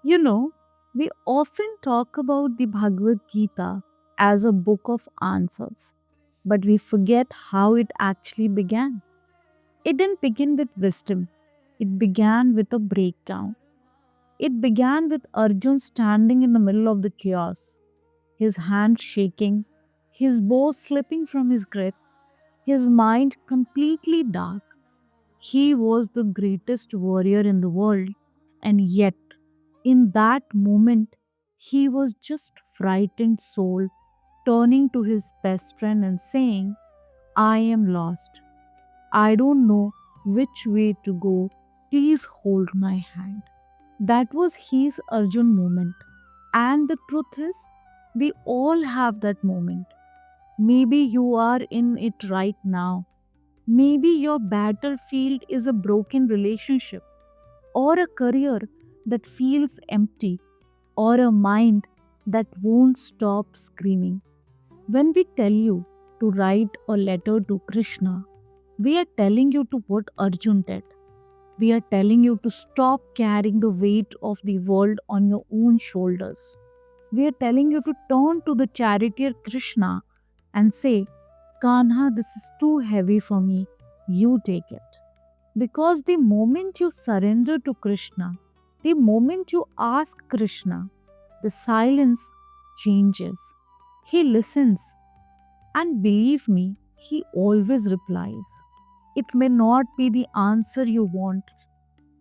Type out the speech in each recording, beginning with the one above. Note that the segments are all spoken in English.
You know, we often talk about the Bhagavad Gita as a book of answers, but we forget how it actually began. It didn't begin with wisdom, it began with a breakdown. It began with Arjun standing in the middle of the chaos, his hands shaking, his bow slipping from his grip, his mind completely dark. He was the greatest warrior in the world, and yet, in that moment, he was just frightened soul turning to his best friend and saying, I am lost. I don't know which way to go. Please hold my hand. That was his Arjun moment. And the truth is, we all have that moment. Maybe you are in it right now. Maybe your battlefield is a broken relationship, or a career that feels empty, or a mind that won't stop screaming. When we tell you to write a letter to Krishna, we are telling you to what Arjun did. We are telling you to stop carrying the weight of the world on your own shoulders. We are telling you to turn to the charioteer Krishna and say, Kanha, this is too heavy for me. You take it. Because the moment you surrender to Krishna, the moment you ask Krishna, the silence changes. He listens, and believe me, he always replies. It may not be the answer you want,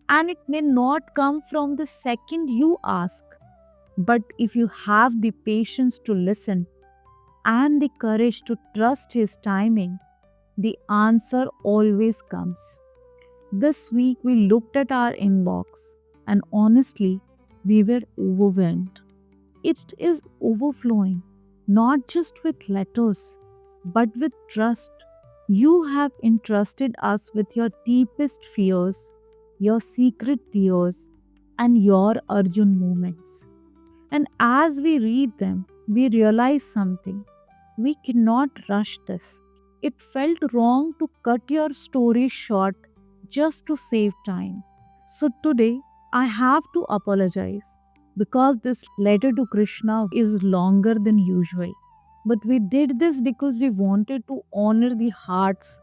and it may not come from the second you ask. But if you have the patience to listen and the courage to trust his timing, the answer always comes. This week we looked at our inbox and honestly, we were overwhelmed. It is overflowing, not just with letters, but with trust. You have entrusted us with your deepest fears, your secret tears, and your Arjun moments. And as we read them, we realize something. We cannot rush this. It felt wrong to cut your story short just to save time. So today, I have to apologize because this letter to Krishna is longer than usual. But we did this because we wanted to honor the hearts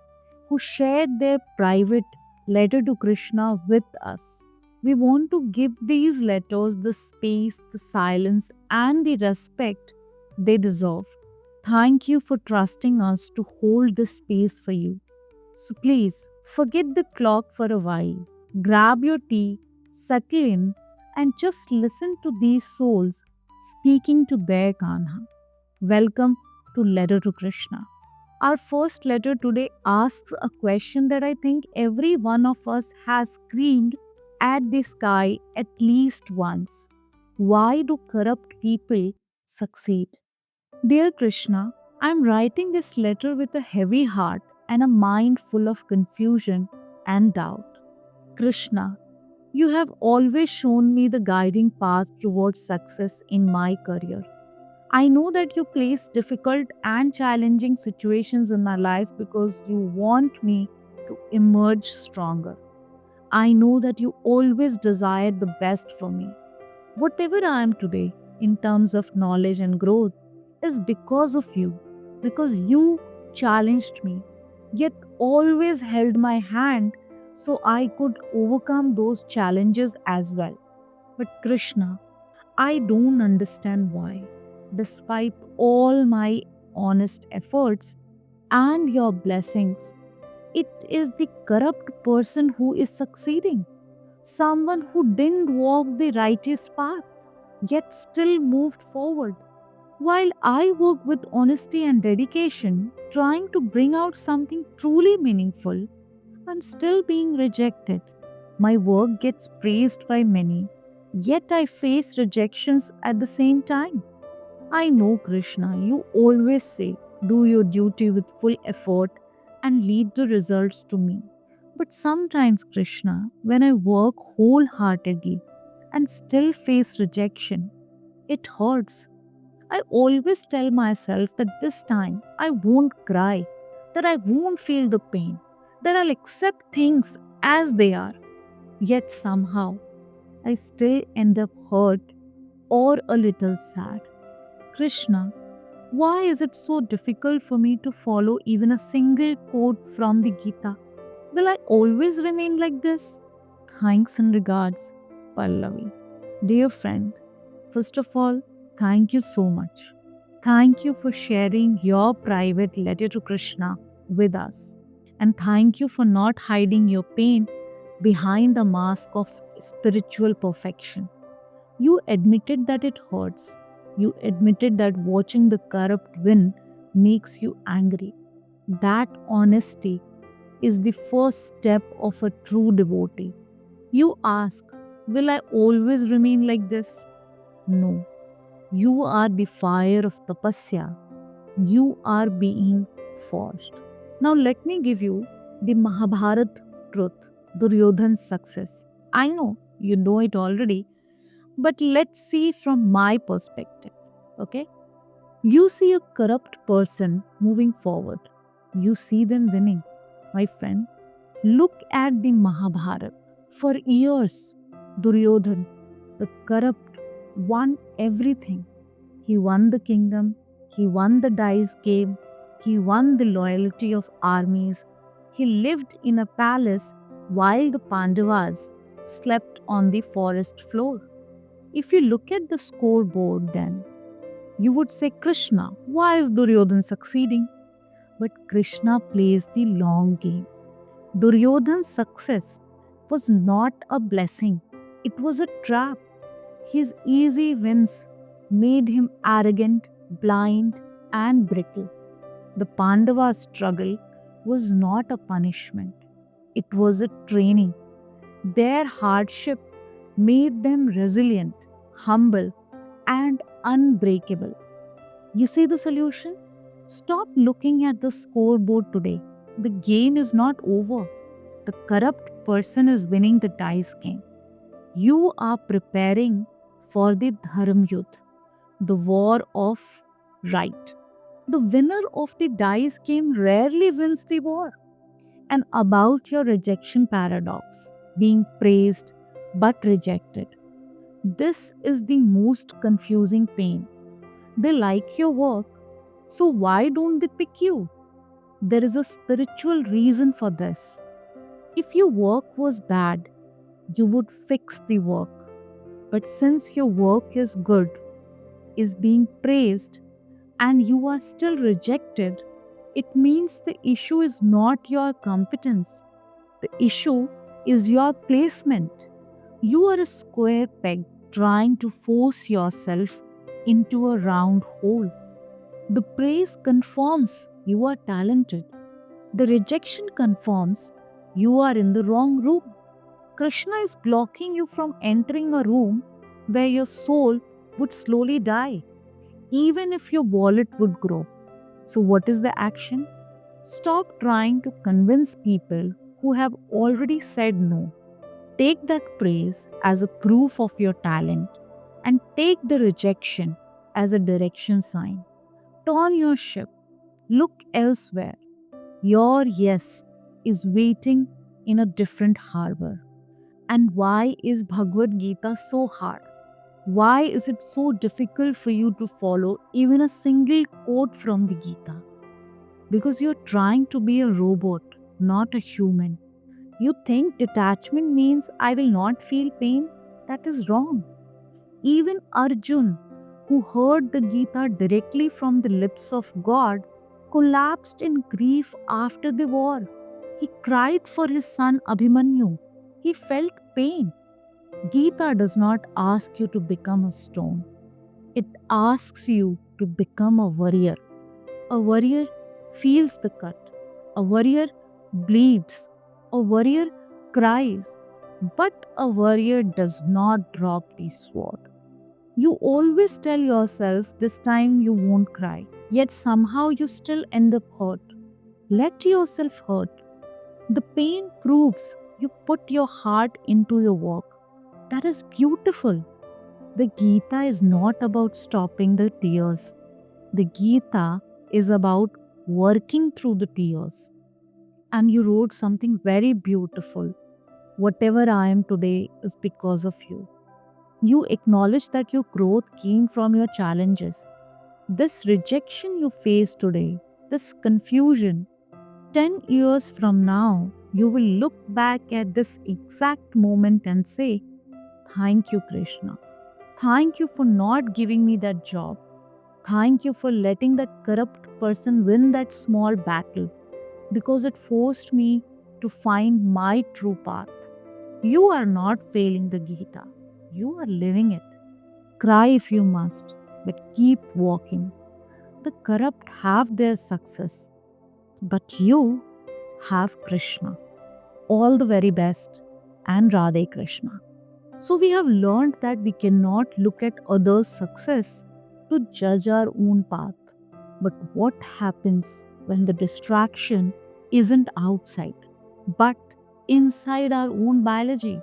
who shared their private letter to Krishna with us. We want to give these letters the space, the silence, and the respect they deserve. Thank you for trusting us to hold this space for you. So please forget the clock for a while. Grab your tea, settle in, and just listen to these souls speaking to their Kanha. Welcome to Letter to Krishna. Our first letter today asks a question that I think every one of us has screamed at the sky at least once. Why do corrupt people succeed? Dear Krishna, I am writing this letter with a heavy heart and a mind full of confusion and doubt. Krishna, you have always shown me the guiding path towards success in my career. I know that you place difficult and challenging situations in my life because you want me to emerge stronger. I know that you always desire the best for me. Whatever I am today, in terms of knowledge and growth, is because of you, because you challenged me, yet always held my hand so I could overcome those challenges as well. But Krishna, I don't understand why, despite all my honest efforts and your blessings, it is the corrupt person who is succeeding. Someone who didn't walk the righteous path, yet still moved forward. While I work with honesty and dedication, trying to bring out something truly meaningful, I'm still being rejected. My work gets praised by many, yet I face rejections at the same time. I know, Krishna, you always say, do your duty with full effort and lead the results to me. But sometimes, Krishna, when I work wholeheartedly and still face rejection, it hurts. I always tell myself that this time I won't cry, that I won't feel the pain, that I'll accept things as they are. Yet somehow, I still end up hurt or a little sad. Krishna, why is it so difficult for me to follow even a single quote from the Gita? Will I always remain like this? Thanks and regards, Pallavi. Dear friend, first of all, thank you so much. Thank you for sharing your private letter to Krishna with us. And thank you for not hiding your pain behind the mask of spiritual perfection. You admitted that it hurts. You admitted that watching the corrupt win makes you angry. That honesty is the first step of a true devotee. You ask, will I always remain like this? No. You are the fire of tapasya. You are being forged. Now, let me give you the Mahabharat truth, Duryodhan's success. I know you know it already, but let's see from my perspective. Okay? You see a corrupt person moving forward, you see them winning. My friend, look at the Mahabharata. For years, Duryodhan, the corrupt, won everything. He won the kingdom, he won the dice game, he won the loyalty of armies. He lived in a palace while the Pandavas slept on the forest floor. If you look at the scoreboard, then you would say, Krishna, why is Duryodhan succeeding? But Krishna plays the long game. Duryodhan's success was not a blessing, it was a trap. His easy wins made him arrogant, blind, and brittle. The Pandavas' struggle was not a punishment, it was a training. Their hardship made them resilient, humble, and unbreakable. You see the solution? Stop looking at the scoreboard today. The game is not over. The corrupt person is winning the dice game. You are preparing for the Dharm Yudh, the war of right. The winner of the dice game rarely wins the war. And about your rejection paradox, being praised but rejected. This is the most confusing pain. They like your work, so why don't they pick you? There is a spiritual reason for this. If your work was bad, you would fix the work. But since your work is good, is being praised, and you are still rejected, it means the issue is not your competence. The issue is your placement. You are a square peg trying to force yourself into a round hole. The praise confirms you are talented. The rejection confirms you are in the wrong room. Krishna is blocking you from entering a room where your soul would slowly die, even if your wallet would grow. So, what is the action? Stop trying to convince people who have already said no. Take that praise as a proof of your talent and take the rejection as a direction sign. Turn your ship. Look elsewhere. Your yes is waiting in a different harbor. And why is Bhagavad Gita so hard? Why is it so difficult for you to follow even a single quote from the Gita? Because you're trying to be a robot, not a human. You think detachment means I will not feel pain? That is wrong. Even Arjun, who heard the Gita directly from the lips of God, collapsed in grief after the war. He cried for his son Abhimanyu. He felt pain. Gita does not ask you to become a stone. It asks you to become a warrior. A warrior feels the cut. A warrior bleeds. A warrior cries. But a warrior does not drop the sword. You always tell yourself this time you won't cry, yet somehow you still end up hurt. Let yourself hurt. The pain proves you put your heart into your work. That is beautiful. The Gita is not about stopping the tears. The Gita is about working through the tears. And you wrote something very beautiful. Whatever I am today is because of you. You acknowledge that your growth came from your challenges. This rejection you face today, this confusion, 10 years from now, you will look back at this exact moment and say, "Thank you, Krishna. Thank you for not giving me that job. Thank you for letting that corrupt person win that small battle because it forced me to find my true path." You are not failing the Gita, you are living it. Cry if you must, but keep walking. The corrupt have their success, but you have Krishna. All the very best, and Radhe Krishna. So, we have learned that we cannot look at others' success to judge our own path. But what happens when the distraction isn't outside, but inside our own biology?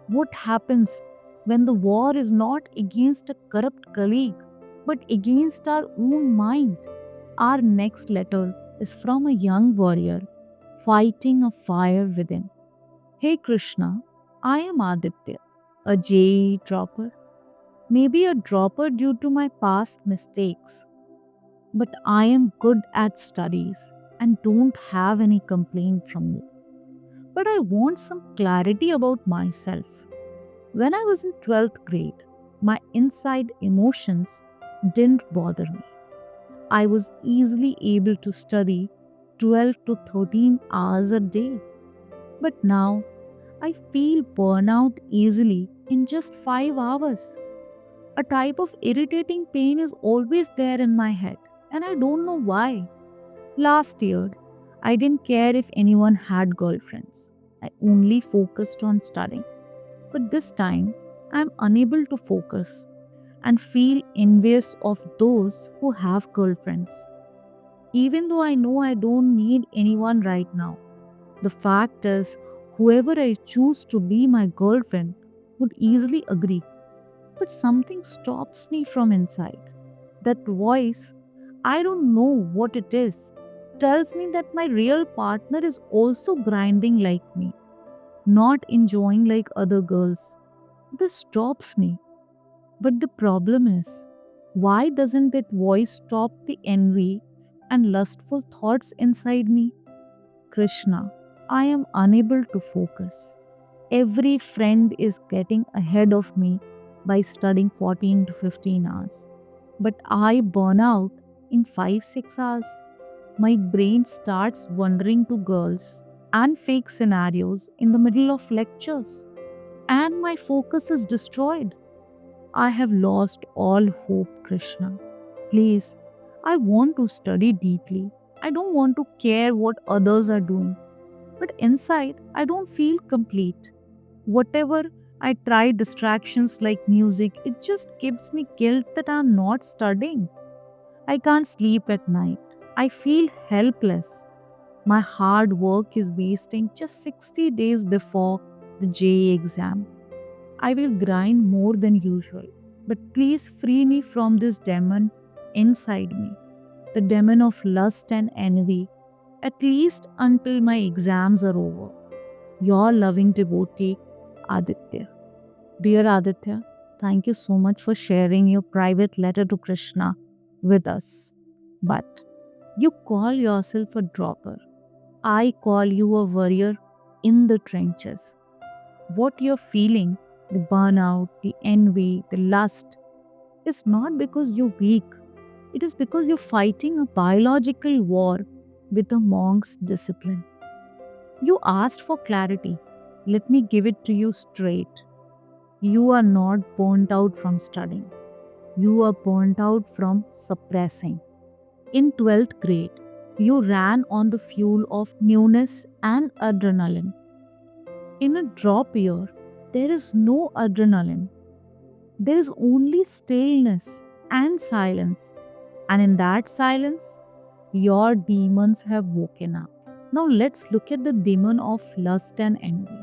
What happens when the war is not against a corrupt colleague, but against our own mind? Our next letter is from a young warrior fighting a fire within. Hey Krishna, I am Aditya, a JEE dropper. Maybe a dropper due to my past mistakes, but I am good at studies and don't have any complaint from you. But I want some clarity about myself. When I was in 12th grade, my inside emotions didn't bother me. I was easily able to study 12 to 13 hours a day. But now, I feel burnout easily in just 5 hours. A type of irritating pain is always there in my head, and I don't know why. Last year, I didn't care if anyone had girlfriends. I only focused on studying. But this time, I am unable to focus and feel envious of those who have girlfriends. Even though I know I don't need anyone right now, the fact is, whoever I choose to be my girlfriend would easily agree. But something stops me from inside. That voice, I don't know what it is, tells me that my real partner is also grinding like me, not enjoying like other girls. This stops me. But the problem is, why doesn't that voice stop the envy and lustful thoughts inside me? Krishna, I am unable to focus. Every friend is getting ahead of me by studying 14 to 15 hours. But I burn out in 5 6 hours. My brain starts wandering to girls and fake scenarios in the middle of lectures, and my focus is destroyed. I have lost all hope, Krishna. Please, I want to study deeply. I don't want to care what others are doing. But inside, I don't feel complete. Whatever I try distractions like music, it just gives me guilt that I'm not studying. I can't sleep at night. I feel helpless. My hard work is wasting just 60 days before the JE exam. I will grind more than usual. But please free me from this demon inside me, the demon of lust and envy, at least until my exams are over. Your loving devotee, Aditya. Dear Aditya, thank you so much for sharing your private letter to Krishna with us. But you call yourself a dropper. I call you a warrior in the trenches. What you're feeling, the burnout, the envy, the lust, is not because you're weak. It is because you're fighting a biological war with a monk's discipline. You asked for clarity. Let me give it to you straight. You are not burnt out from studying. You are burnt out from suppressing. In 12th grade, you ran on the fuel of newness and adrenaline. In a drop year, there is no adrenaline. There is only stillness and silence. And in that silence, your demons have woken up. Now let's look at the demon of lust and envy.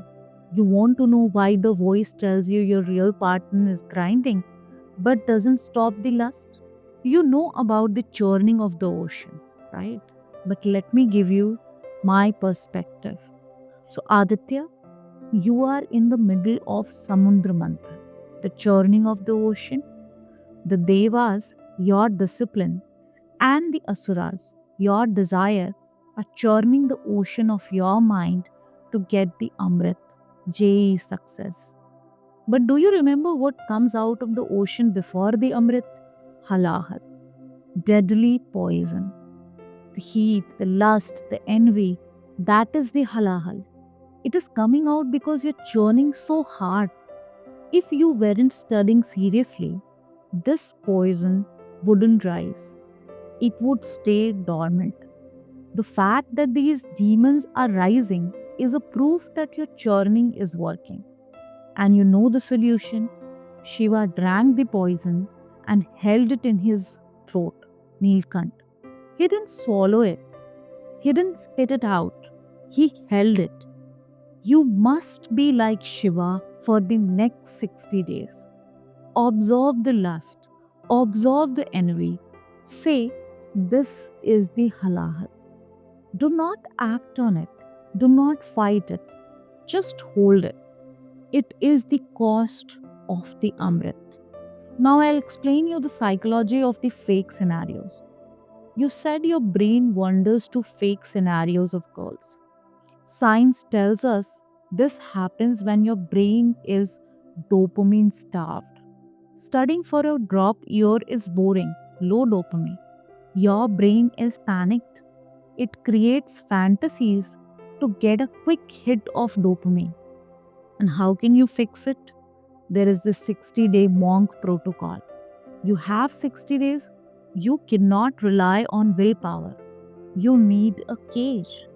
You want to know why the voice tells you your real partner is grinding but doesn't stop the lust? You know about the churning of the ocean, right? But let me give you my perspective. So, Aditya, you are in the middle of Samudra Manthan, the churning of the ocean. The Devas, your discipline, and the Asuras, your desire, are churning the ocean of your mind to get the Amrit, JEE success. But do you remember what comes out of the ocean before the Amrit? Halahat, deadly poison. The heat, the lust, the envy, that is the halahal. It is coming out because you're churning so hard. If you weren't studying seriously, this poison wouldn't rise. It would stay dormant. The fact that these demons are rising is a proof that your churning is working. And you know the solution. Shiva drank the poison and held it in his throat, Nilkant. He didn't swallow it. He didn't spit it out. He held it. You must be like Shiva for the next 60 days. Observe the lust. Observe the envy. Say, this is the halahat. Do not act on it. Do not fight it. Just hold it. It is the cost of the Amrit. Now I'll explain you the psychology of the fake scenarios. You said your brain wanders to fake scenarios of girls. Science tells us this happens when your brain is dopamine starved. Studying for a drop year is boring, low dopamine. Your brain is panicked. It creates fantasies to get a quick hit of dopamine. And how can you fix it? There is this 60-day monk protocol. You have 60 days. You cannot rely on willpower. You need a cage.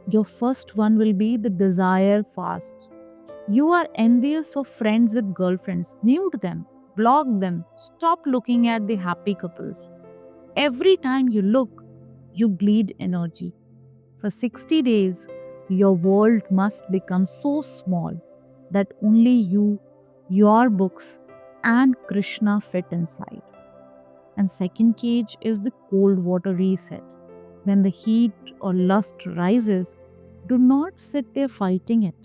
Your first one will be the desire fast. You are envious of friends with girlfriends. Mute them. Block them. Stop looking at the happy couples. Every time you look, you bleed energy. For 60 days, your world must become so small that only you, your books, and Krishna fit inside. And second cage is the cold water reset. When the heat or lust rises, do not sit there fighting it.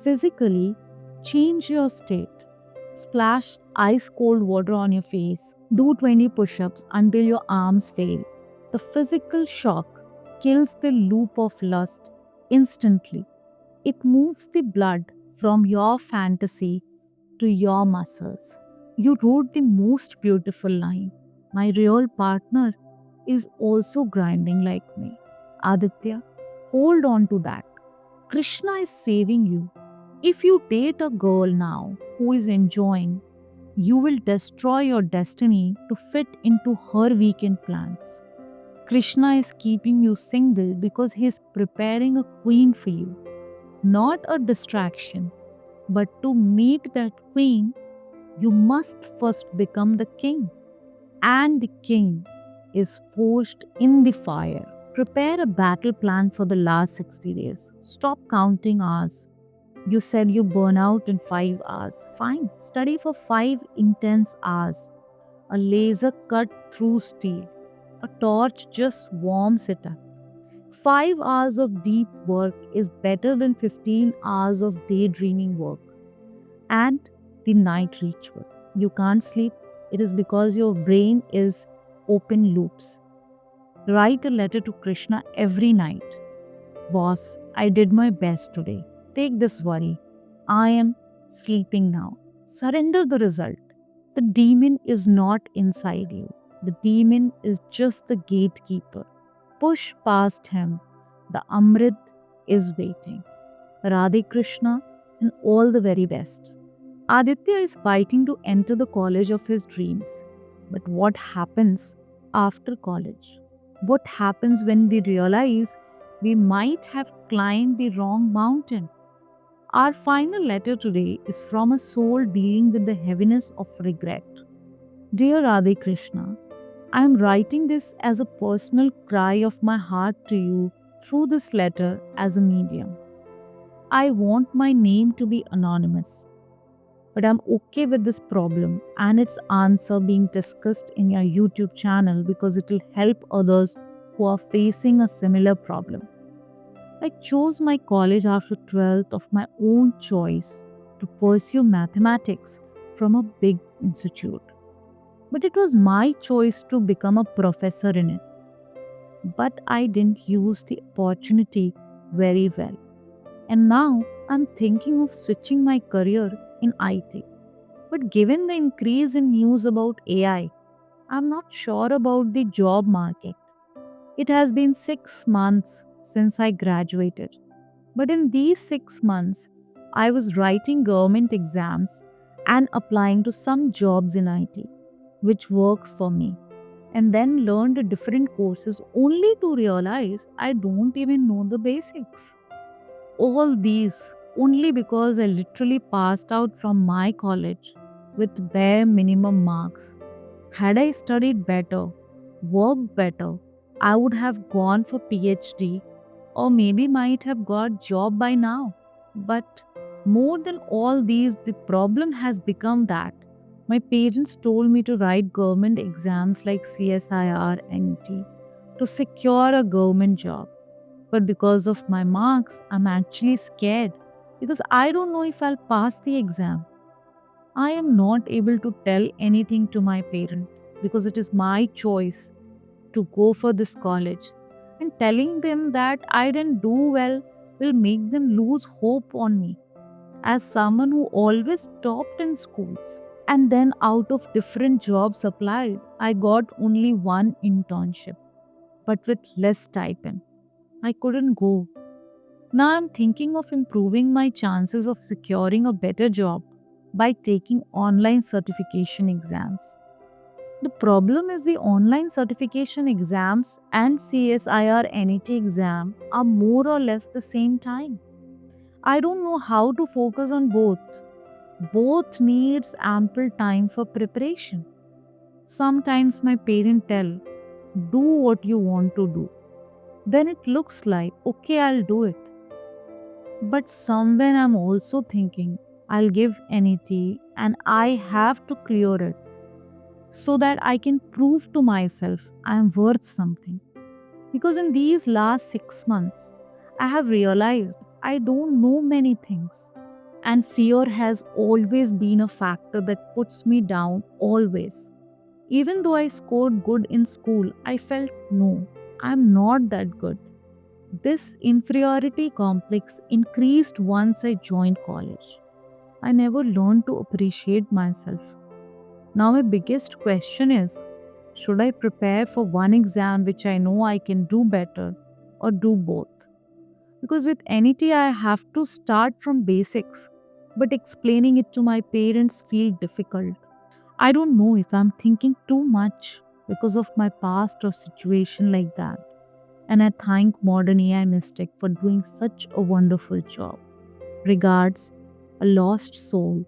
Physically, change your state. Splash ice cold water on your face. Do 20 push-ups until your arms fail. The physical shock kills the loop of lust instantly. It moves the blood from your fantasy to your muscles. You wrote the most beautiful line. My real partner is also grinding like me. Aditya, hold on to that. Krishna is saving you. If you date a girl now who is enjoying, you will destroy your destiny to fit into her weekend plans. Krishna is keeping you single because he is preparing a queen for you. Not a distraction, but to meet that queen, you must first become the king. And the king is forged in the fire. Prepare a battle plan for the last 60 days. Stop counting hours. You said you burn out in 5 hours. Fine, study for 5 intense hours. A laser cut through steel. A torch just warms it up. 5 hours of deep work is better than 15 hours of daydreaming work. And the night ritual. You can't sleep. It is because your brain is open loops. Write a letter to Krishna every night. Boss, I did my best today. Take this worry. I am sleeping now. Surrender the result. The demon is not inside you. The demon is just the gatekeeper. Push past him. The Amrit is waiting. Radhe Krishna and all the very best. Aditya is fighting to enter the college of his dreams. But what happens after college? What happens when we realize we might have climbed the wrong mountain? Our final letter today is from a soul dealing with the heaviness of regret. Dear Radhe Krishna, I am writing this as a personal cry of my heart to you through this letter as a medium. I want my name to be anonymous, but I'm okay with this problem and its answer being discussed in your YouTube channel because it will help others who are facing a similar problem. I chose my college after 12th of my own choice to pursue mathematics from a big institute. But it was my choice to become a professor in it. But I didn't use the opportunity very well. And now I'm thinking of switching my career in IT. But given the increase in news about AI, I'm not sure about the job market. It has been 6 months since I graduated. But in these 6 months, I was writing government exams and applying to some jobs in IT, which works for me, and then learned different courses only to realize I don't even know the basics. All these only because I literally passed out from my college with bare minimum marks. Had I studied better, worked better, I would have gone for PhD or maybe might have got job by now. But more than all these, the problem has become that my parents told me to write government exams like CSIR and NET to secure a government job. But because of my marks, I'm actually scared because I don't know if I'll pass the exam. I am not able to tell anything to my parent because it is my choice to go for this college. And telling them that I didn't do well will make them lose hope on me as someone who always topped in schools. And then, out of different jobs applied, I got only one internship, but with less stipend. I couldn't go. Now I'm thinking of improving my chances of securing a better job by taking online certification exams. The problem is the online certification exams and CSIR NET exam are more or less the same time. I don't know how to focus on both. Both needs ample time for preparation. Sometimes my parents tell, do what you want to do. Then it looks like, okay, I'll do it. But somewhere I'm also thinking, I'll give NET and I have to clear it so that I can prove to myself I am worth something. Because in these last 6 months, I have realized I don't know many things. And fear has always been a factor that puts me down, always. Even though I scored good in school, I felt no, I'm not that good. This inferiority complex increased once I joined college. I never learned to appreciate myself. Now, my biggest question is, should I prepare for one exam which I know I can do better, or do both? Because with NET, I have to start from basics, but explaining it to my parents feels difficult. I don't know if I'm thinking too much because of my past or situation like that. And I thank modern AI Mystic for doing such a wonderful job. Regards, a lost soul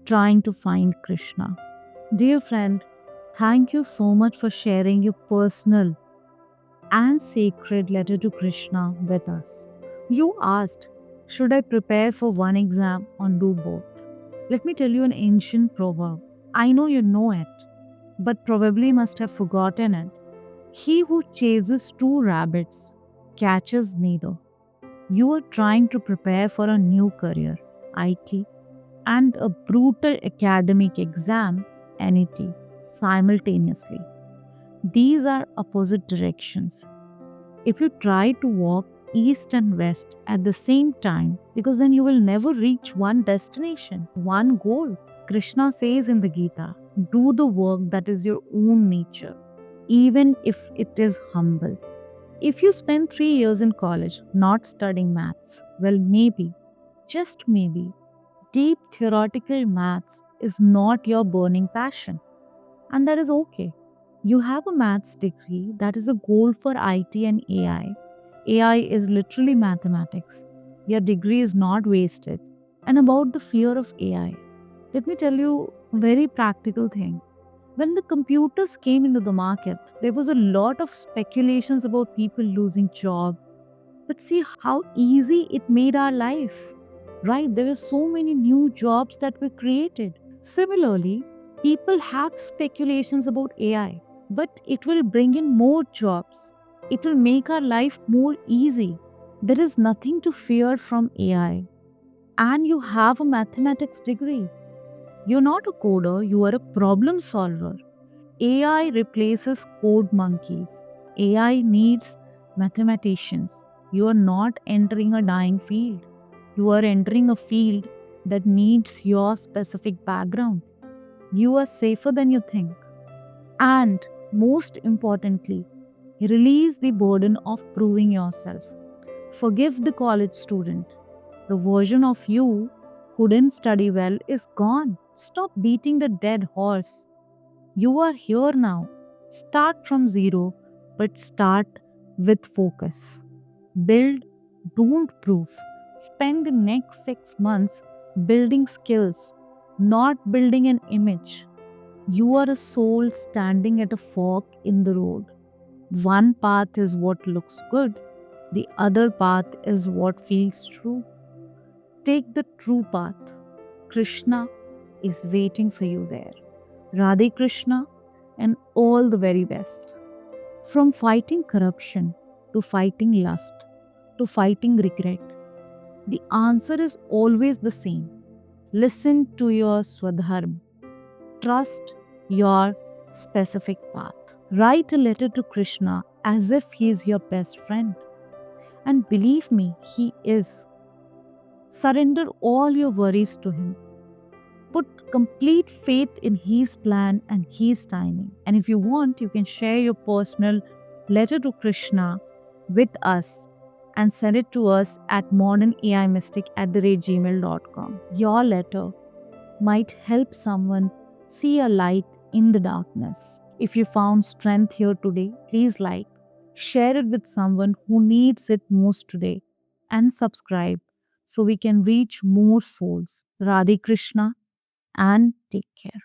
trying to find Krishna. Dear friend, thank you so much for sharing your personal and sacred letter to Krishna with us. You asked, should I prepare for one exam or do both? Let me tell you an ancient proverb. I know you know it, but probably must have forgotten it. He who chases two rabbits catches neither. You are trying to prepare for a new career, IT, and a brutal academic exam, NET, simultaneously. These are opposite directions. If you try to walk east and west at the same time, because then you will never reach one destination, one goal. Krishna says in the Gita, do the work that is your own nature, even if it is humble. If you spend 3 years in college not studying maths, well, maybe, just maybe, deep theoretical maths is not your burning passion. And that is okay. You have a maths degree that is a goal for IT and AI. AI is literally mathematics. Your degree is not wasted. And about the fear of AI, let me tell you a very practical thing. When the computers came into the market, there was a lot of speculations about people losing jobs. But see how easy it made our life, right? There were so many new jobs that were created. Similarly, people have speculations about AI, but it will bring in more jobs. It will make our life more easy. There is nothing to fear from AI. And you have a mathematics degree. You're not a coder, you are a problem solver. AI replaces code monkeys. AI needs mathematicians. You are not entering a dying field. You are entering a field that needs your specific background. You are safer than you think. And most importantly, release the burden of proving yourself. Forgive the college student. The version of you who didn't study well is gone. Stop beating the dead horse. You are here now. Start from zero, but start with focus. Build, don't prove. Spend the next 6 months building skills, not building an image. You are a soul standing at a fork in the road. One path is what looks good, the other path is what feels true. Take the true path. Krishna is waiting for you there. Radhe Krishna, and all the very best. From fighting corruption to fighting lust to fighting regret, the answer is always the same. Listen to your Swadharma. Trust your specific path. Write a letter to Krishna as if he is your best friend. And believe me, he is. Surrender all your worries to him. Put complete faith in his plan and his timing. And if you want, you can share your personal letter to Krishna with us and send it to us at modernaimystic@gmail.com. Your letter might help someone see a light in the darkness. If you found strength here today, please like, share it with someone who needs it most today, and subscribe so we can reach more souls. Radhe Krishna, and take care.